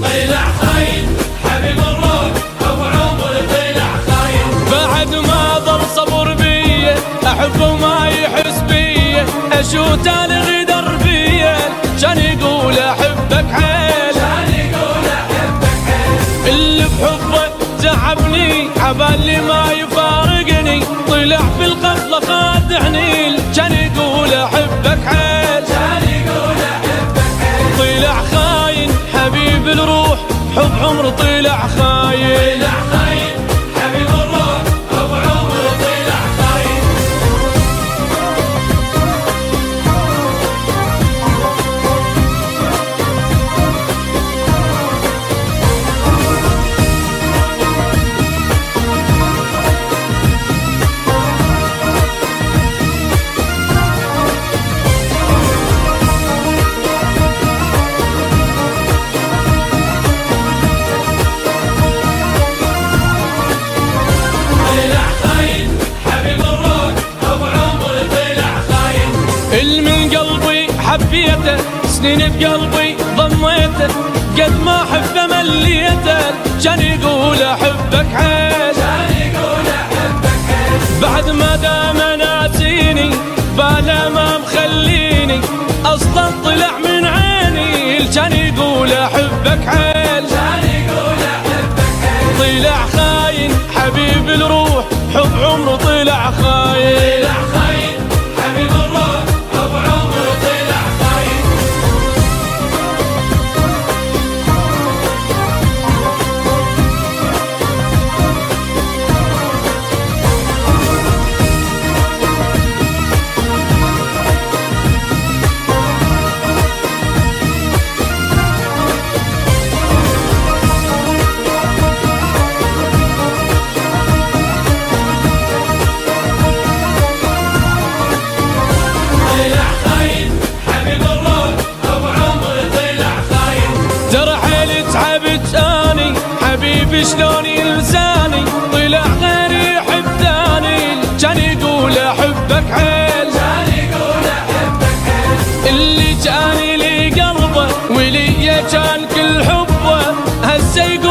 طلع خاين حبيب الروح ابو عمر طلع خاين. بعد ما ظل صبر بيه احبه ما يحس بيه اشوت الغدر بيه كان يقول احبك حيل كان يقول احبك حيل. اللي بحبه تعبني عبالي ما يفارقني طلع في القفله خادعني كان يقول احبك حيل كان يقول احبك حيل. طلع خاين حبيب الروح حب عمر طلع خاين. طلع خاين حبيب الروح ابو عمر طلع خاين. من قلبي حبيته سنين بقلبي ضميته قد ما احبه مليته كان يقول احبك حيل كان يقول احبك حيل. بعد ما دام ناسيني بالا ما مخليني اصلا طلع من عيني كان يقول احبك حيل كان يقول احبك حيل. طلع خاين حبيب الروح حب عمره طلع خاين. طلع خاين حبيب الروح ابو عمر طلع خاين. حبيبي شلون ينساني طلع غير يحب ثاني كان يقول احبك حيل كان يقول احبك حيل. اللي جاني لي قلبه ولي كان كل حبه هسه يقول